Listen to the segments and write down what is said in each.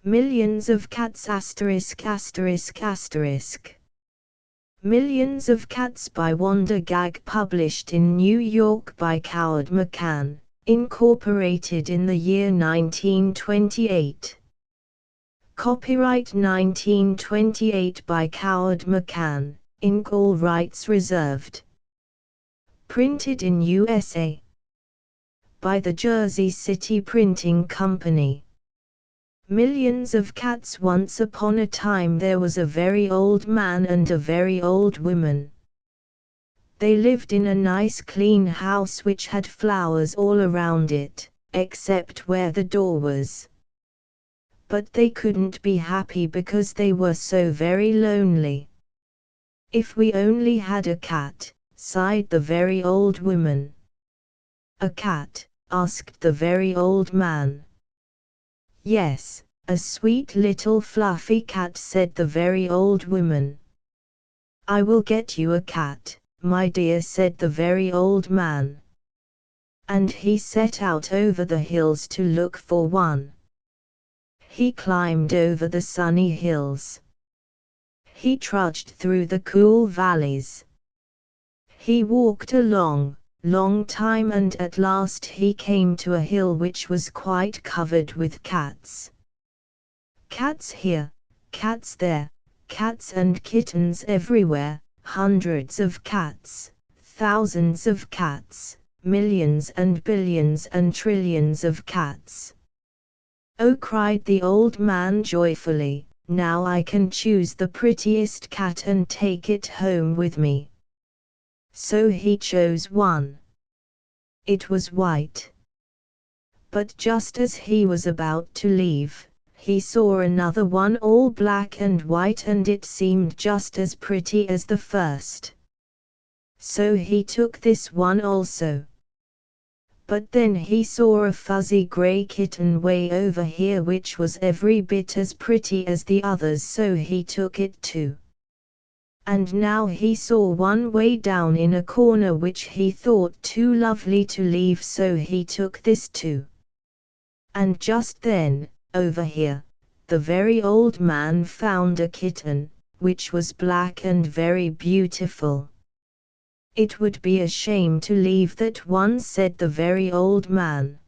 Millions of cats asterisk asterisk asterisk. Millions of Cats by Wanda Gág, published in New York by Howard McCann, incorporated in the year 1928. Copyright 1928 by Howard McCann, Inc. All rights reserved. Printed in USA by the Jersey City Printing Company. Millions of cats. Once upon a time there was a very old man and a very old woman. They lived in a nice clean house which had flowers all around it, except where the door was. But they couldn't be happy because they were so very lonely. "If we only had a cat," sighed the very old woman. "A cat?" asked the very old man. "Yes, a sweet little fluffy cat," said the very old woman. "I will get you a cat, my dear," said the very old man. And he set out over the hills to look for one. He climbed over the sunny hills. He trudged through the cool valleys. He walked a long time, and at last he came to a hill which was quite covered with cats. Cats here, cats there, cats and kittens everywhere, hundreds of cats, thousands of cats, millions and billions and trillions of cats. "Oh," cried the old man joyfully, "now I can choose the prettiest cat and take it home with me." So he chose one. It was white. But just as he was about to leave, he saw another one all black and white, and it seemed just as pretty as the first. So he took this one also. But then he saw a fuzzy gray kitten way over here which was every bit as pretty as the others, so he took it too. And now he saw one way down in a corner which he thought too lovely to leave, so he took this too. And just then, over here, the very old man found a kitten, which was black and very beautiful. "It would be a shame to leave that one," said the very old man.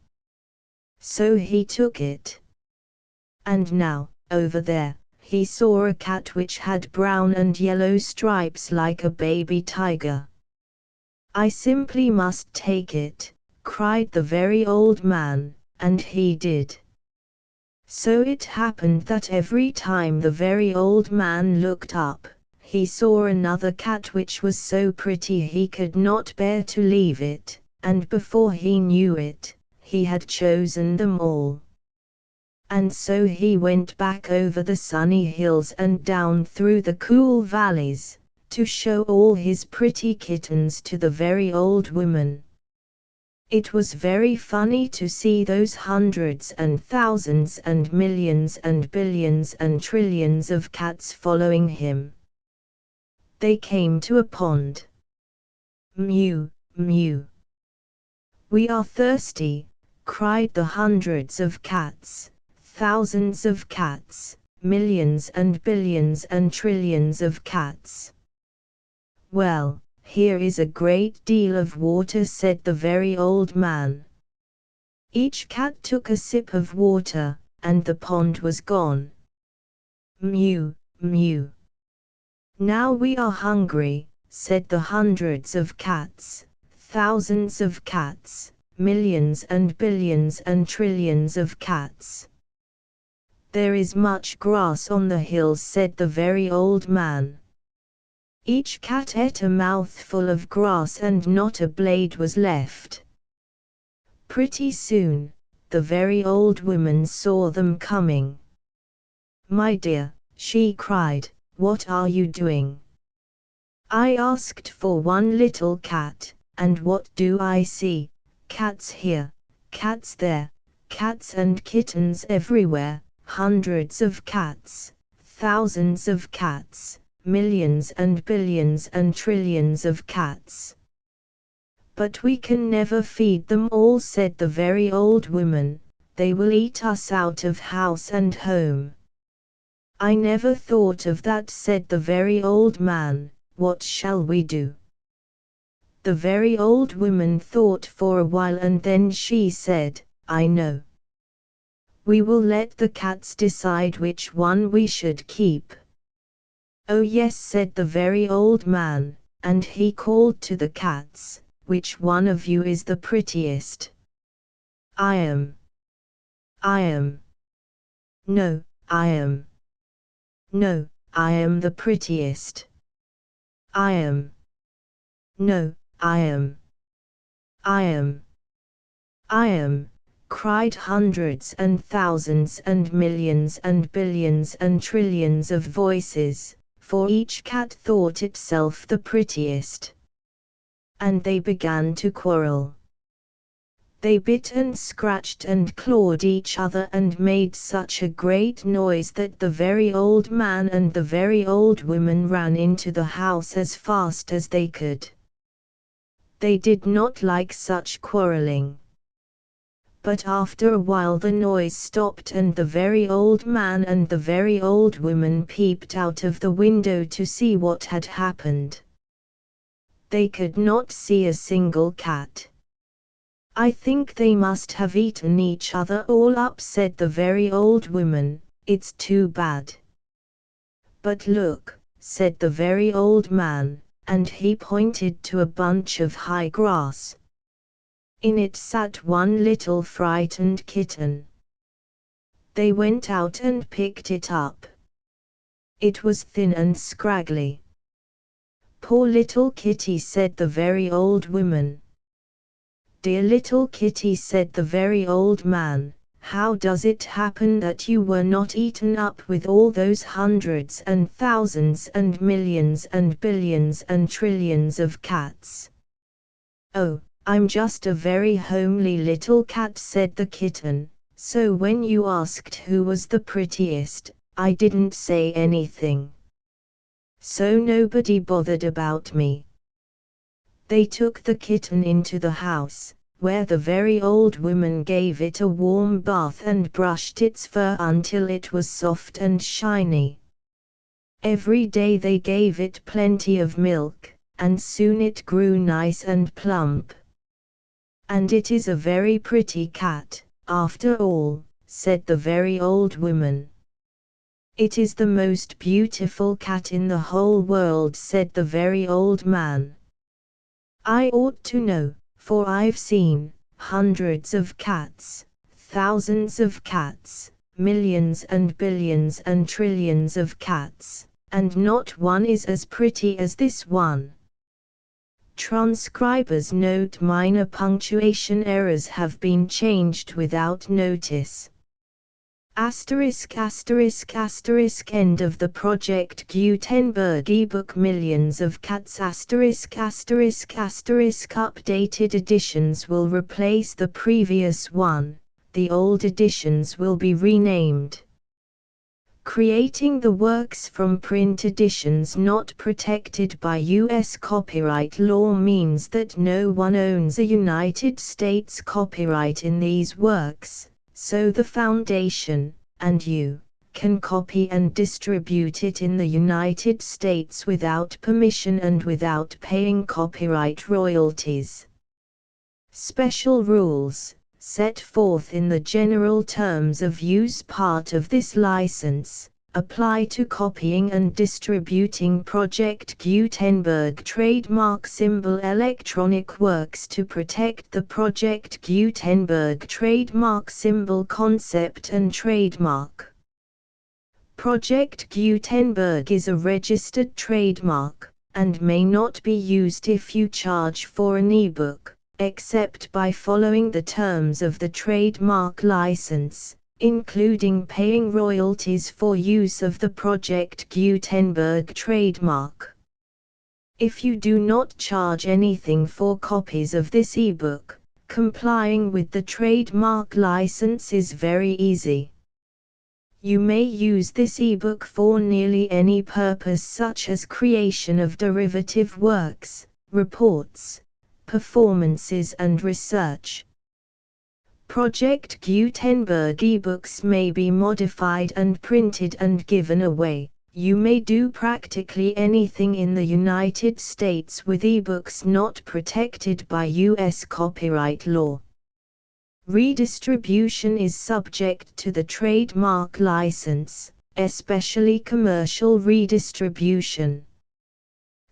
So he took it. And now, over there, he saw a cat which had brown and yellow stripes like a baby tiger. "I simply must take it," cried the very old man, and he did. So it happened that every time the very old man looked up, he saw another cat which was so pretty he could not bear to leave it, and before he knew it, he had chosen them all. And so he went back over the sunny hills and down through the cool valleys, to show all his pretty kittens to the very old woman. It was very funny to see those hundreds and thousands and millions and billions and trillions of cats following him. They came to a pond. "Mew, mew. We are thirsty," cried the hundreds of cats, thousands of cats, millions and billions and trillions of cats. "Well, here is a great deal of water," said the very old man. Each cat took a sip of water, and the pond was gone. "Mew, mew. Now we are hungry," said the hundreds of cats, thousands of cats, millions and billions and trillions of cats. "There is much grass on the hills," said the very old man. Each cat ate a mouthful of grass and not a blade was left. Pretty soon, the very old woman saw them coming. "My dear," she cried, "what are you doing? I asked for one little cat, and what do I see? Cats here, cats there, cats and kittens everywhere, hundreds of cats, thousands of cats, millions and billions and trillions of cats. But we can never feed them all," said the very old woman, they will eat us out of house and home." "I never thought of that," said the very old man. "What shall we do?" The very old woman thought for a while, and then she said, "I know. We will let the cats decide which one we should keep." "Oh yes," said the very old man, and he called to the cats, "Which one of you is the prettiest?" "I am." "I am." "No, I am." "No, I am the prettiest." "I am." "No, I am." "I am." "I am," cried hundreds and thousands and millions and billions and trillions of voices, for each cat thought itself the prettiest. And they began to quarrel. They bit and scratched and clawed each other and made such a great noise that the very old man and the very old woman ran into the house as fast as they could. They did not like such quarreling. But after a while the noise stopped, and the very old man and the very old woman peeped out of the window to see what had happened. They could not see a single cat. "I think they must have eaten each other all up," said the very old woman. "It's too bad." "But look," said the very old man, and he pointed to a bunch of high grass. In it sat one little frightened kitten. They went out and picked it up. It was thin and scraggly. "Poor little kitty," said the very old woman. "Dear little kitty," said the very old man, "how does it happen that you were not eaten up with all those hundreds and thousands and millions and billions and trillions of cats?" "Oh, I'm just a very homely little cat," said the kitten, "so when you asked who was the prettiest, I didn't say anything. So nobody bothered about me." They took the kitten into the house, where the very old woman gave it a warm bath and brushed its fur until it was soft and shiny. Every day they gave it plenty of milk, and soon it grew nice and plump. "And it is a very pretty cat, after all," said the very old woman. "It is the most beautiful cat in the whole world," said the very old man. "I ought to know, for I've seen hundreds of cats, thousands of cats, millions and billions and trillions of cats, and not one is as pretty as this one." Transcribers note: minor punctuation errors have been changed without notice. Asterisk asterisk asterisk End of the Project Gutenberg ebook Millions of Cats asterisk asterisk asterisk Updated editions will replace the previous one, the old editions will be renamed. Creating the works from print editions not protected by U.S. copyright law means that no one owns a United States copyright in these works, so the Foundation, and you, can copy and distribute it in the United States without permission and without paying copyright royalties. Special rules, set forth in the general terms of use part of this license, apply to copying and distributing Project Gutenberg trademark symbol electronic works to protect the Project Gutenberg trademark symbol concept and trademark. Project Gutenberg is a registered trademark, and may not be used if you charge for an ebook, except by following the terms of the trademark license, including paying royalties for use of the Project Gutenberg trademark. If you do not charge anything for copies of this ebook, complying with the trademark license is very easy. You may use this ebook for nearly any purpose, such as creation of derivative works, reports, performances and research. Project Gutenberg ebooks may be modified and printed and given away. You may do practically anything in the United States with ebooks not protected by U.S. copyright law. Redistribution is subject to the trademark license, especially commercial redistribution.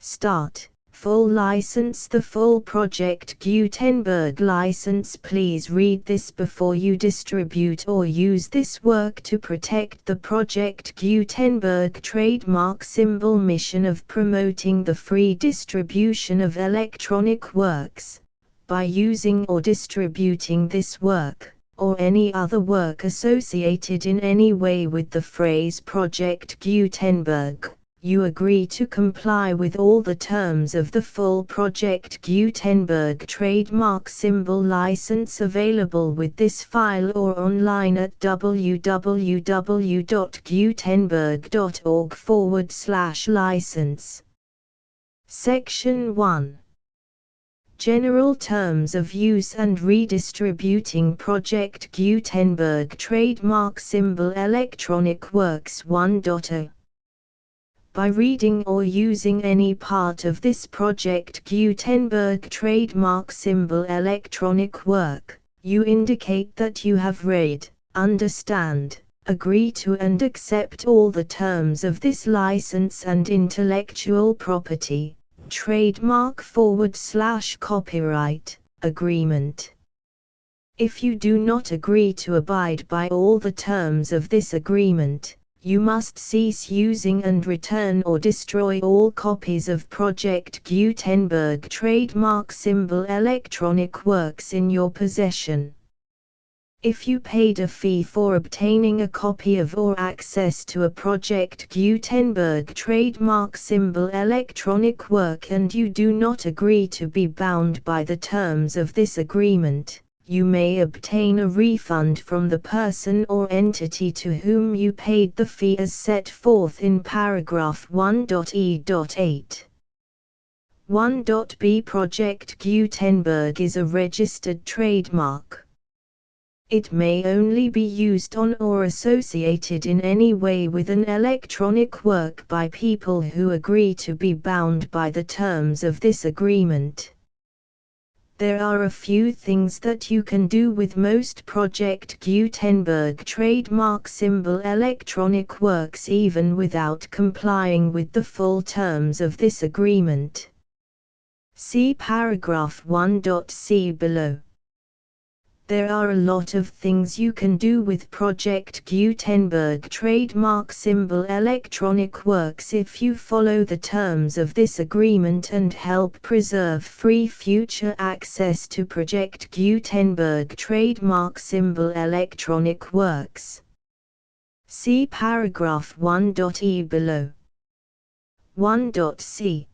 Start. Full license. The full Project Gutenberg license. Please read this before you distribute or use this work to protect the Project Gutenberg trademark symbol mission of promoting the free distribution of electronic works. By using or distributing this work, or any other work associated in any way with the phrase Project Gutenberg, you agree to comply with all the terms of the full Project Gutenberg trademark symbol license available with this file or online at www.gutenberg.org/license. Section 1. General Terms of Use and Redistributing Project Gutenberg Trademark Symbol Electronic Works 1.0. By reading or using any part of this Project Gutenberg trademark symbol electronic work, you indicate that you have read, understand, agree to and accept all the terms of this license and intellectual property, trademark/copyright, agreement. If you do not agree to abide by all the terms of this agreement, you must cease using and return or destroy all copies of Project Gutenberg trademark symbol electronic works in your possession. If you paid a fee for obtaining a copy of or access to a Project Gutenberg trademark symbol electronic work and you do not agree to be bound by the terms of this agreement, you may obtain a refund from the person or entity to whom you paid the fee as set forth in paragraph 1.e.8. 1.b Project Gutenberg is a registered trademark. It may only be used on or associated in any way with an electronic work by people who agree to be bound by the terms of this agreement. There are a few things that you can do with most Project Gutenberg trademark symbol electronic works even without complying with the full terms of this agreement. See paragraph 1.c below. There are a lot of things you can do with Project Gutenberg trademark symbol electronic works if you follow the terms of this agreement and help preserve free future access to Project Gutenberg trademark symbol electronic works. See paragraph 1.e below. 1.c.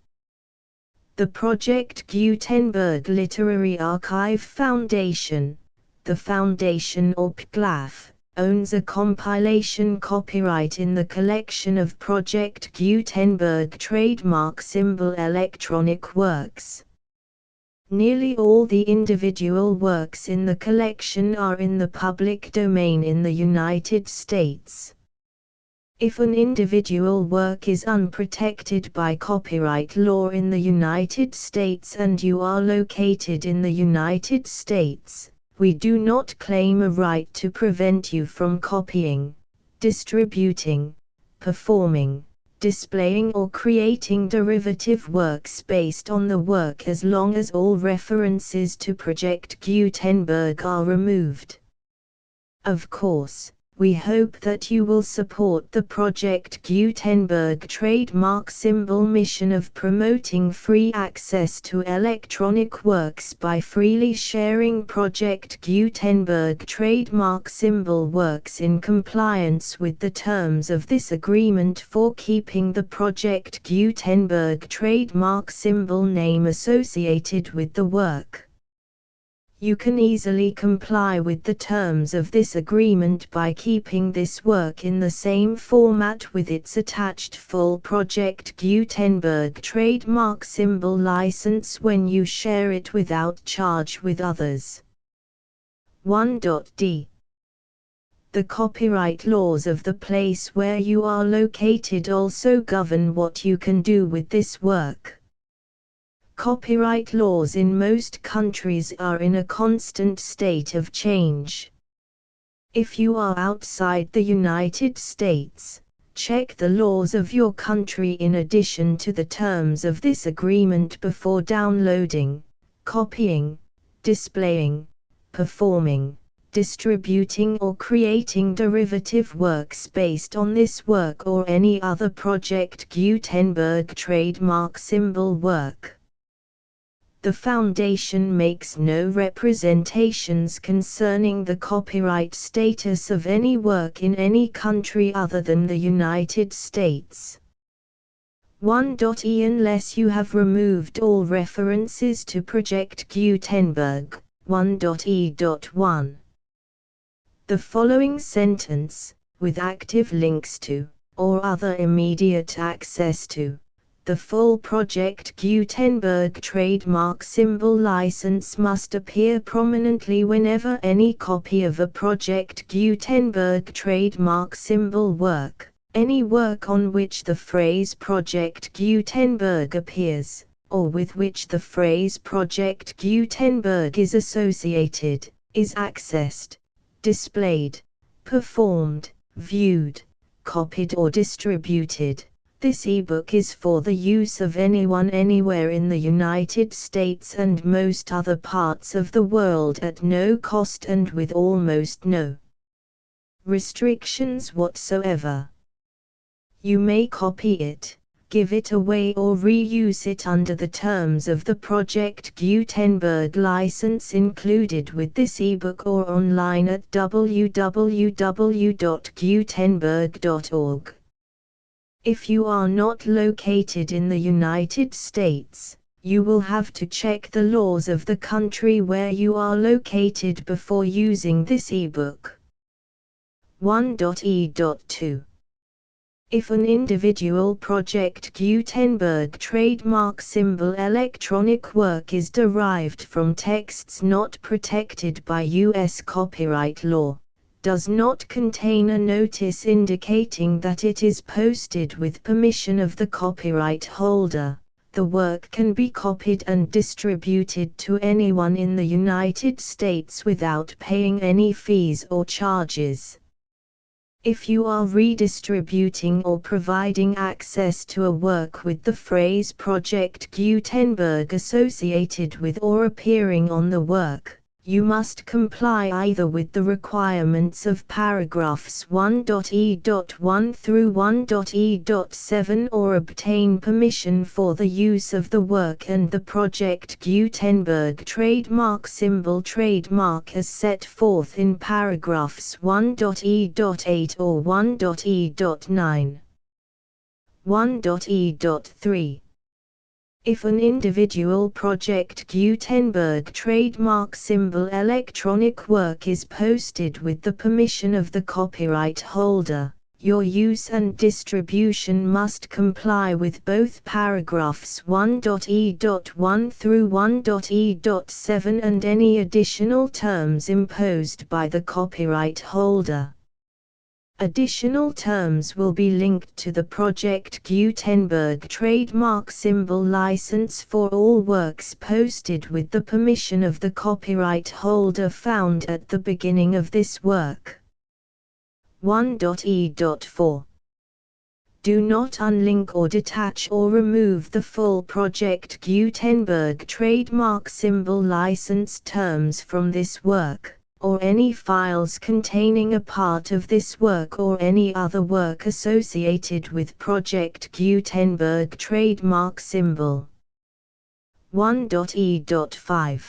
The Project Gutenberg Literary Archive Foundation, the Foundation or PGLAF, owns a compilation copyright in the collection of Project Gutenberg trademark symbol electronic works. Nearly all the individual works in the collection are in the public domain in the United States. If an individual work is unprotected by copyright law in the United States and you are located in the United States, we do not claim a right to prevent you from copying, distributing, performing, displaying or creating derivative works based on the work as long as all references to Project Gutenberg are removed. Of course, we hope that you will support the Project Gutenberg trademark symbol mission of promoting free access to electronic works by freely sharing Project Gutenberg trademark symbol works in compliance with the terms of this agreement for keeping the Project Gutenberg trademark symbol name associated with the work. You can easily comply with the terms of this agreement by keeping this work in the same format with its attached full Project Gutenberg trademark symbol license when you share it without charge with others. 1.d. The copyright laws of the place where you are located also govern what you can do with this work. Copyright laws in most countries are in a constant state of change. If you are outside the United States, check the laws of your country in addition to the terms of this agreement before downloading, copying, displaying, performing, distributing or creating derivative works based on this work or any other Project Gutenberg trademark symbol work. The Foundation makes no representations concerning the copyright status of any work in any country other than the United States. 1.e. Unless you have removed all references to Project Gutenberg, 1.e.1. The following sentence, with active links to, or other immediate access to, the full Project Gutenberg trademark symbol license must appear prominently whenever any copy of a Project Gutenberg trademark symbol work, any work on which the phrase Project Gutenberg appears, or with which the phrase Project Gutenberg is associated, is accessed, displayed, performed, viewed, copied or distributed. This ebook is for the use of anyone anywhere in the United States and most other parts of the world at no cost and with almost no restrictions whatsoever. You may copy it, give it away or reuse it under the terms of the Project Gutenberg license included with this ebook or online at www.gutenberg.org. If you are not located in the United States, you will have to check the laws of the country where you are located before using this ebook. 1.e.2. If an individual Project Gutenberg trademark symbol electronic work is derived from texts not protected by U.S. copyright law, does not contain a notice indicating that it is posted with permission of the copyright holder, the work can be copied and distributed to anyone in the United States without paying any fees or charges. If you are redistributing or providing access to a work with the phrase Project Gutenberg associated with or appearing on the work, you must comply either with the requirements of paragraphs 1.e.1 through 1.e.7 or obtain permission for the use of the work and the Project Gutenberg trademark symbol trademark as set forth in paragraphs 1.e.8 or 1.e.9. 1.e.3. If an individual Project Gutenberg trademark symbol electronic work is posted with the permission of the copyright holder, your use and distribution must comply with both paragraphs 1.e.1 through 1.e.7 and any additional terms imposed by the copyright holder. Additional terms will be linked to the Project Gutenberg trademark symbol license for all works posted with the permission of the copyright holder found at the beginning of this work. 1.e.4. Do not unlink or detach or remove the full Project Gutenberg trademark symbol license terms from this work, or any files containing a part of this work or any other work associated with Project Gutenberg trademark symbol. 1.e.5.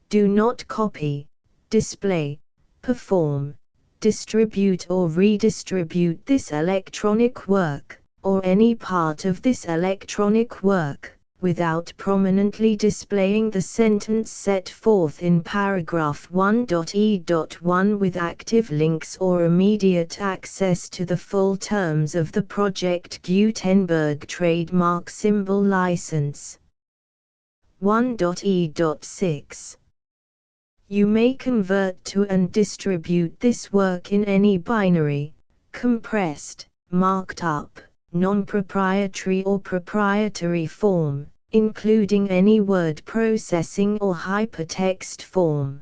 Do not copy, display, perform, distribute or redistribute this electronic work, or any part of this electronic work, without prominently displaying the sentence set forth in paragraph 1.e.1 with active links or immediate access to the full terms of the Project Gutenberg trademark symbol license. 1.e.6. You may convert to and distribute this work in any binary, compressed, marked up, non-proprietary or proprietary form, including any word processing or hypertext form.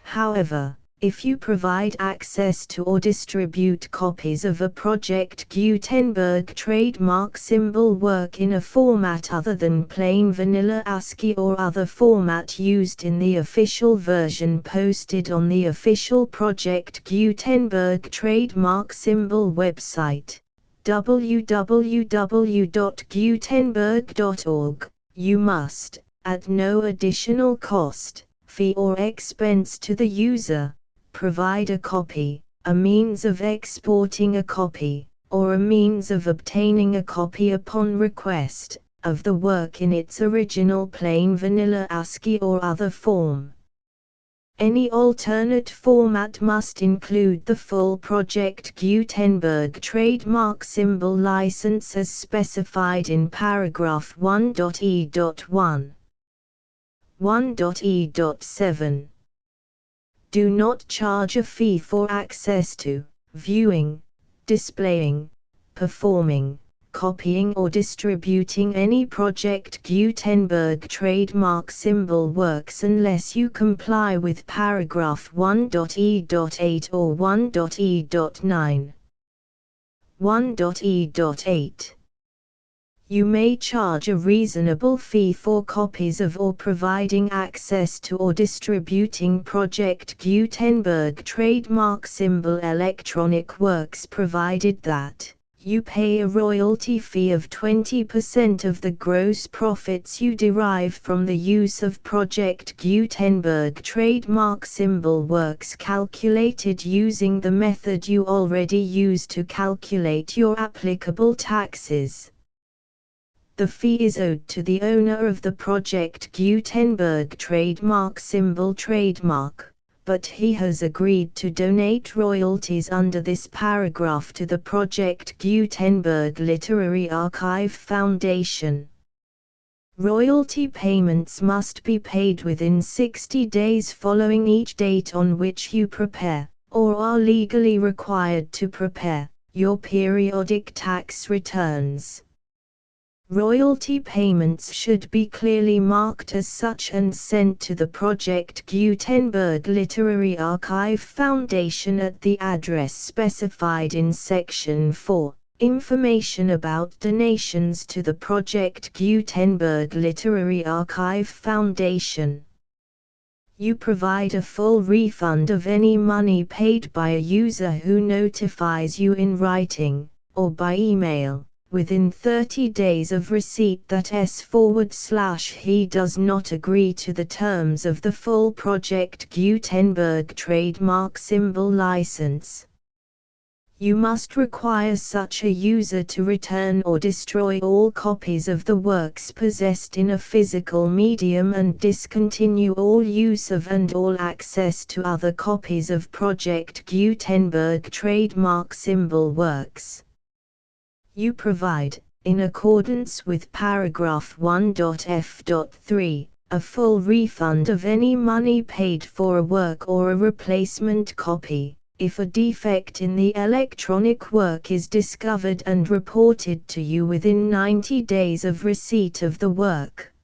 However, if you provide access to or distribute copies of a Project Gutenberg trademark symbol work in a format other than plain vanilla ASCII or other format used in the official version posted on the official Project Gutenberg trademark symbol website, www.gutenberg.org, you must, at no additional cost, fee or expense to the user, provide a copy, a means of exporting a copy, or a means of obtaining a copy upon request, of the work in its original plain vanilla ASCII or other form. Any alternate format must include the full Project Gutenberg trademark symbol license as specified in paragraph 1.e.1. 1.e.7. Do not charge a fee for access to, viewing, displaying, performing, copying or distributing any Project Gutenberg trademark symbol works unless you comply with paragraph 1.e.8 or 1.e.9. 1.e.8. You may charge a reasonable fee for copies of or providing access to or distributing Project Gutenberg trademark symbol electronic works provided that you pay a royalty fee of 20% of the gross profits you derive from the use of Project Gutenberg trademark symbol works calculated using the method you already use to calculate your applicable taxes. The fee is owed to the owner of the Project Gutenberg trademark symbol trademark, but he has agreed to donate royalties under this paragraph to the Project Gutenberg Literary Archive Foundation. Royalty payments must be paid within 60 days following each date on which you prepare, or are legally required to prepare, your periodic tax returns. Royalty payments should be clearly marked as such and sent to the Project Gutenberg Literary Archive Foundation at the address specified in Section 4, Information about donations to the Project Gutenberg Literary Archive Foundation. You provide a full refund of any money paid by a user who notifies you in writing, or by email, within 30 days of receipt that he does not agree to the terms of the full Project Gutenberg trademark symbol license. You must require such a user to return or destroy all copies of the works possessed in a physical medium and discontinue all use of and all access to other copies of Project Gutenberg trademark symbol works. You provide, in accordance with paragraph 1.f.3, a full refund of any money paid for a work or a replacement copy, if a defect in the electronic work is discovered and reported to you within 90 days of receipt of the work.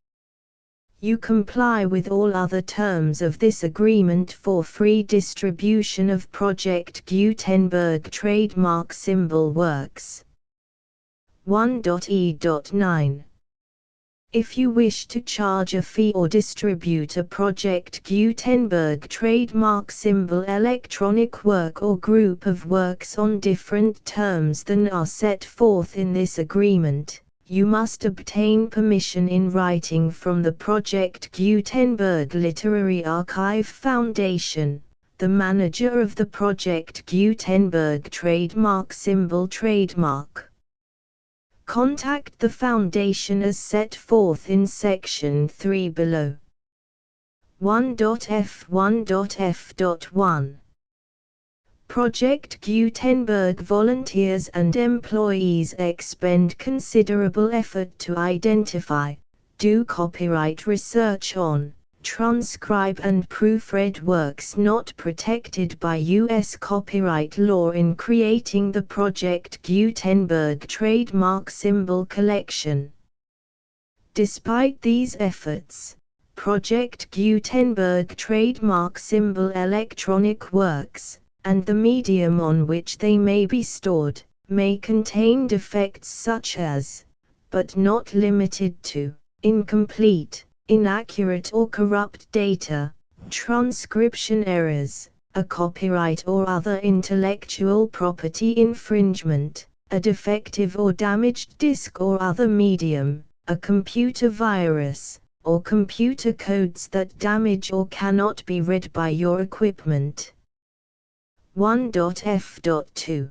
You comply with all other terms of this agreement for free distribution of Project Gutenberg trademark symbol works. 1.e.9. If you wish to charge a fee or distribute a Project Gutenberg trademark symbol electronic work or group of works on different terms than are set forth in this agreement, you must obtain permission in writing from the Project Gutenberg Literary Archive Foundation, the manager of the Project Gutenberg trademark symbol trademark. Contact the Foundation as set forth in Section 3 below. 1.f1.f.1. Project Gutenberg volunteers and employees expend considerable effort to identify, do copyright research on, transcribe and proofread works not protected by U.S. copyright law in creating the Project Gutenberg trademark symbol collection. Despite these efforts, Project Gutenberg trademark symbol electronic works, and the medium on which they may be stored, may contain defects such as, but not limited to, incomplete, inaccurate or corrupt data, transcription errors, a copyright or other intellectual property infringement, a defective or damaged disk or other medium, a computer virus, or computer codes that damage or cannot be read by your equipment. 1.f.2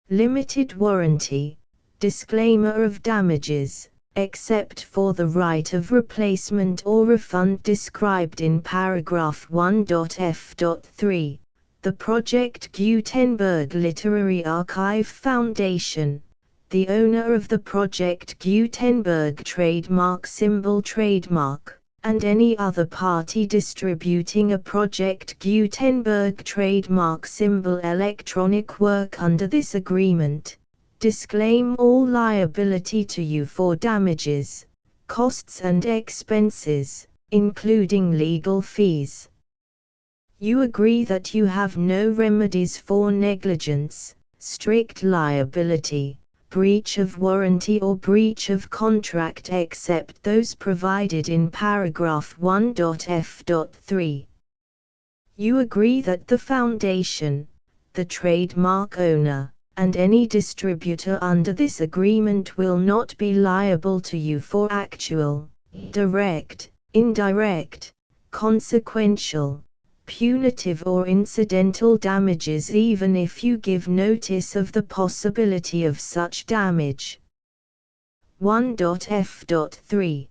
Limited warranty, disclaimer of damages, except for the right of replacement or refund described in paragraph 1.f.3. The Project Gutenberg Literary Archive Foundation, the owner of the Project Gutenberg trademark symbol trademark, and any other party distributing a Project Gutenberg trademark symbol electronic work under this agreement, disclaim all liability to you for damages, costs and expenses, including legal fees. You agree that you have no remedies for negligence, strict liability, breach of warranty or breach of contract except those provided in paragraph 1.f.3. You agree that the Foundation, the trademark owner, and any distributor under this agreement will not be liable to you for actual, direct, indirect, consequential, punitive or incidental damages even if you give notice of the possibility of such damage. 1.f.3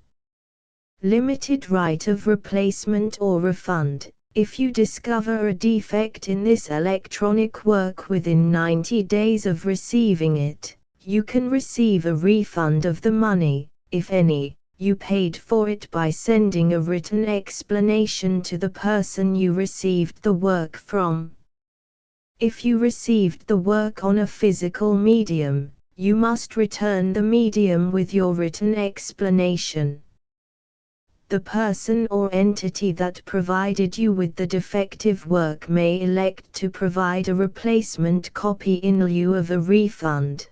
Limited right of replacement or refund. If you discover a defect in this electronic work within 90 days of receiving it, you can receive a refund of the money, if any, you paid for it by sending a written explanation to the person you received the work from. If you received the work on a physical medium, you must return the medium with your written explanation. The person or entity that provided you with the defective work may elect to provide a replacement copy in lieu of a refund.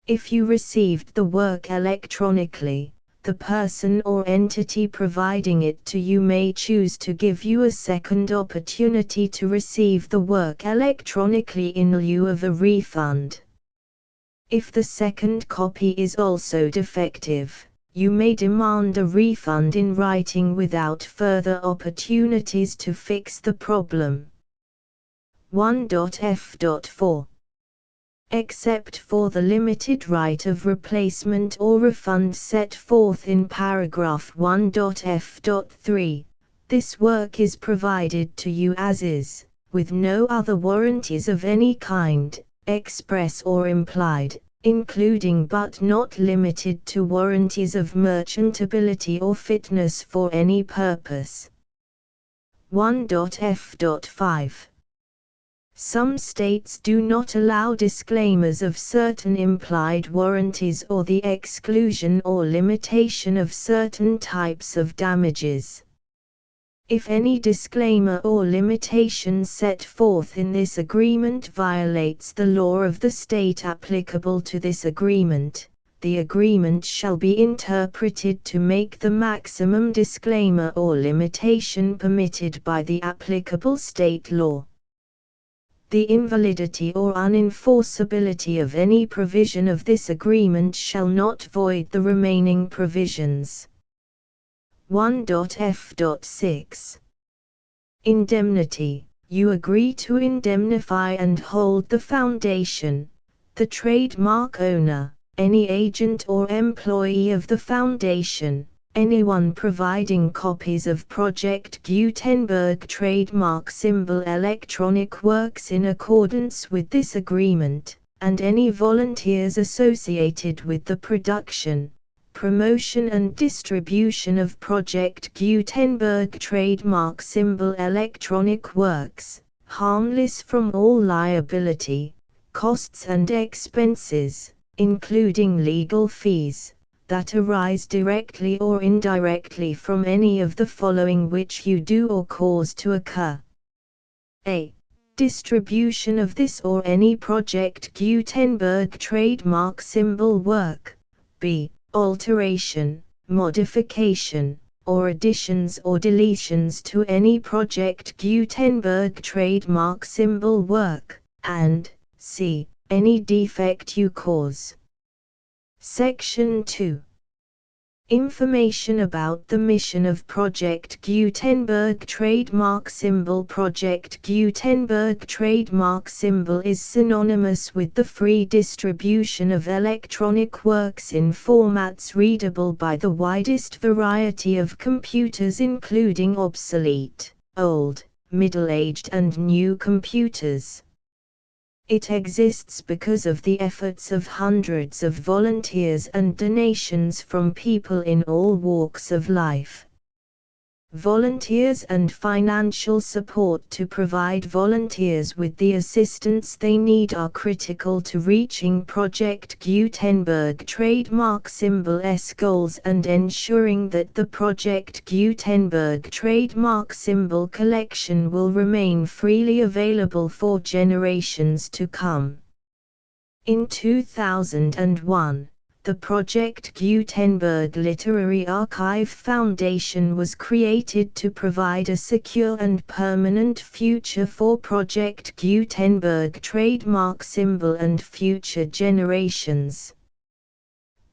If you received the work electronically, the person or entity providing it to you may choose to give you a second opportunity to receive the work electronically in lieu of a refund. If the second copy is also defective, you may demand a refund in writing without further opportunities to fix the problem. 1.f.4 Except for the limited right of replacement or refund set forth in paragraph 1.f.3, this work is provided to you as is, with no other warranties of any kind, express or implied, including but not limited to warranties of merchantability or fitness for any purpose. 1.f.5 Some states do not allow disclaimers of certain implied warranties or the exclusion or limitation of certain types of damages. If any disclaimer or limitation set forth in this agreement violates the law of the state applicable to this agreement, the agreement shall be interpreted to make the maximum disclaimer or limitation permitted by the applicable state law. The invalidity or unenforceability of any provision of this agreement shall not void the remaining provisions. 1.f.6 Indemnity. You agree to indemnify and hold the Foundation, the trademark owner, any agent or employee of the Foundation, anyone providing copies of Project Gutenberg trademark symbol electronic works in accordance with this agreement, and any volunteers associated with the production, promotion and distribution of Project Gutenberg trademark symbol electronic works, harmless from all liability, costs and expenses, including legal fees, that arise directly or indirectly from any of the following which you do or cause to occur. A. Distribution of this or any Project Gutenberg trademark symbol work. B. Alteration, modification, or additions or deletions to any Project Gutenberg trademark symbol work, and C. Any defect you cause. Section 2. Information about the mission of Project Gutenberg trademark symbol. Project Gutenberg trademark symbol is synonymous with the free distribution of electronic works in formats readable by the widest variety of computers, including obsolete, old, middle-aged and new computers. It exists because of the efforts of hundreds of volunteers and donations from people in all walks of life. Volunteers and financial support to provide volunteers with the assistance they need are critical to reaching Project Gutenberg trademark symbol's goals and ensuring that the Project Gutenberg trademark symbol collection will remain freely available for generations to come. In 2001, the Project Gutenberg Literary Archive Foundation was created to provide a secure and permanent future for Project Gutenberg trademark symbol and future generations.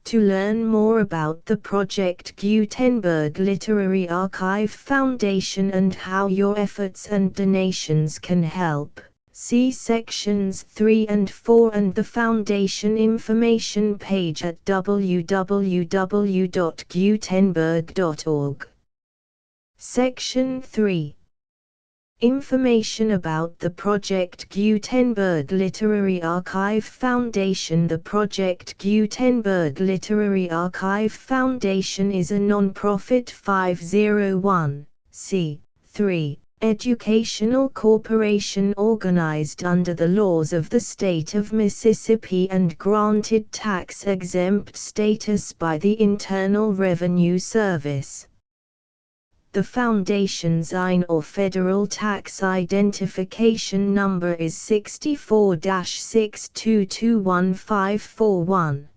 To learn more about the Project Gutenberg Literary Archive Foundation and how your efforts and donations can help, see sections 3 and 4 and the Foundation information page at www.gutenberg.org. Section 3. Information about the Project Gutenberg Literary Archive Foundation. The Project Gutenberg Literary Archive Foundation is a non-profit 501(c)(3) educational corporation organized under the laws of the state of Mississippi and granted tax-exempt status by the Internal Revenue Service. The Foundation's IN or Federal Tax Identification Number is 64-6221541.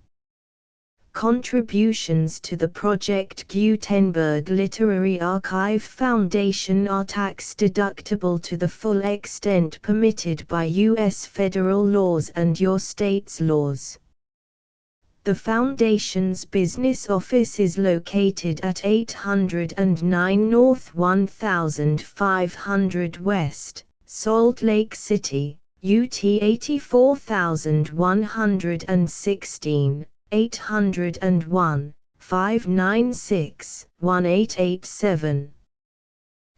Contributions to the Project Gutenberg Literary Archive Foundation are tax-deductible to the full extent permitted by U.S. federal laws and your state's laws. The Foundation's business office is located at 809 North 1500 West, Salt Lake City, UT 84116. 801-596-1887.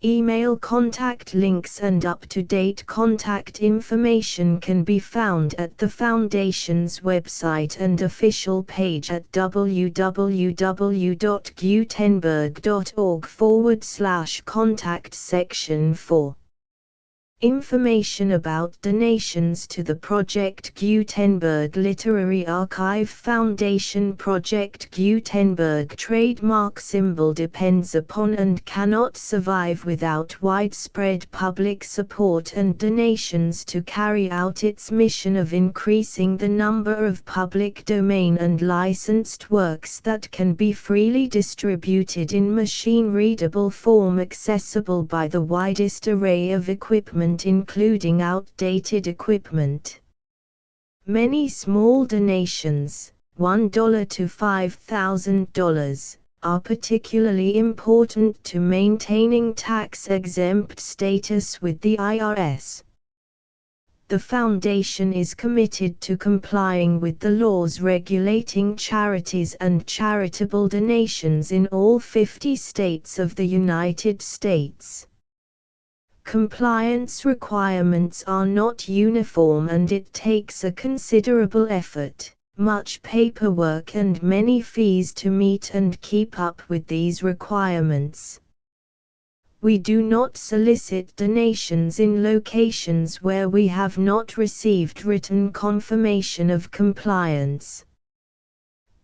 Email contact links and up-to-date contact information can be found at the Foundation's website and official page at www.gutenberg.org/contact. Section 4. Information about donations to the Project Gutenberg Literary Archive Foundation. Project Gutenberg trademark symbol depends upon and cannot survive without widespread public support and donations to carry out its mission of increasing the number of public domain and licensed works that can be freely distributed in machine-readable form accessible by the widest array of equipment, including outdated equipment. Many small donations, $1 to $5,000, are particularly important to maintaining tax-exempt status with the IRS. The Foundation is committed to complying with the laws regulating charities and charitable donations in all 50 states of the United States. Compliance requirements are not uniform and it takes a considerable effort, much paperwork and many fees to meet and keep up with these requirements. We do not solicit donations in locations where we have not received written confirmation of compliance.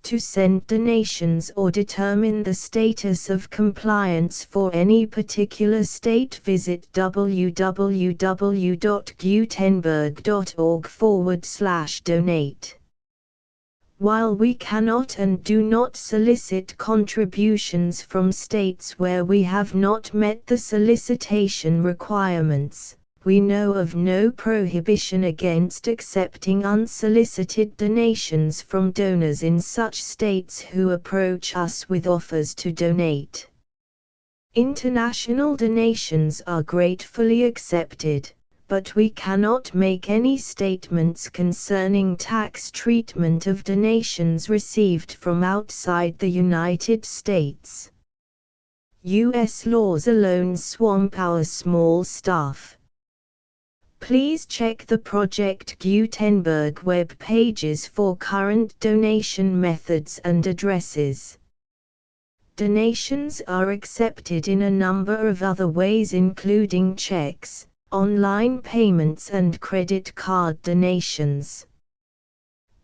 To send donations or determine the status of compliance for any particular state, visit www.gutenberg.org/donate. While we cannot and do not solicit contributions from states where we have not met the solicitation requirements, we know of no prohibition against accepting unsolicited donations from donors in such states who approach us with offers to donate. International donations are gratefully accepted, but we cannot make any statements concerning tax treatment of donations received from outside the United States. U.S. laws alone swamp our small staff. Please check the Project Gutenberg web pages for current donation methods and addresses. Donations are accepted in a number of other ways, including checks, online payments and credit card donations.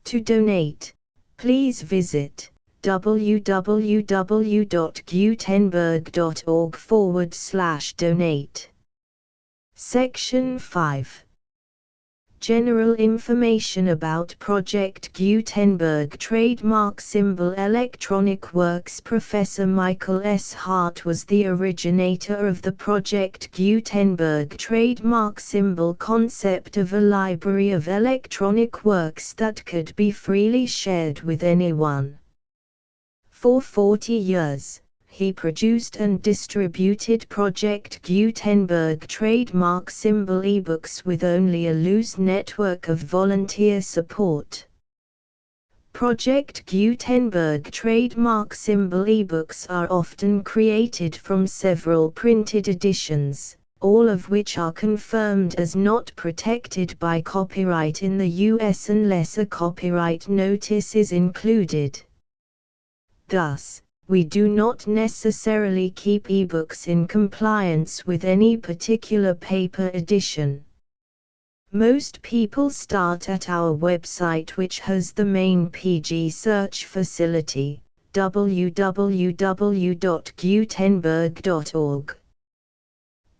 To donate, please visit www.gutenberg.org/donate. Section 5. General information about Project Gutenberg Trademark Symbol Electronic Works. Professor Michael S. Hart was the originator of the Project Gutenberg trademark symbol concept of a library of electronic works that could be freely shared with anyone. For 40 years, he produced and distributed Project Gutenberg trademark symbol ebooks with only a loose network of volunteer support. Project Gutenberg trademark symbol ebooks are often created from several printed editions, all of which are confirmed as not protected by copyright in the US unless a copyright notice is included. Thus, we do not necessarily keep ebooks in compliance with any particular paper edition. Most people start at our website, which has the main PG search facility, www.gutenberg.org.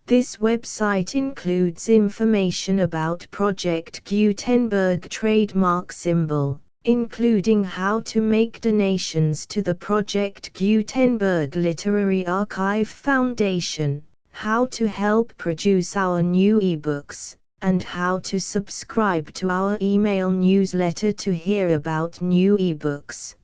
This website includes information about Project Gutenberg trademark symbol, including how to make donations to the Project Gutenberg Literary Archive Foundation, how to help produce our new ebooks, and how to subscribe to our email newsletter to hear about new ebooks.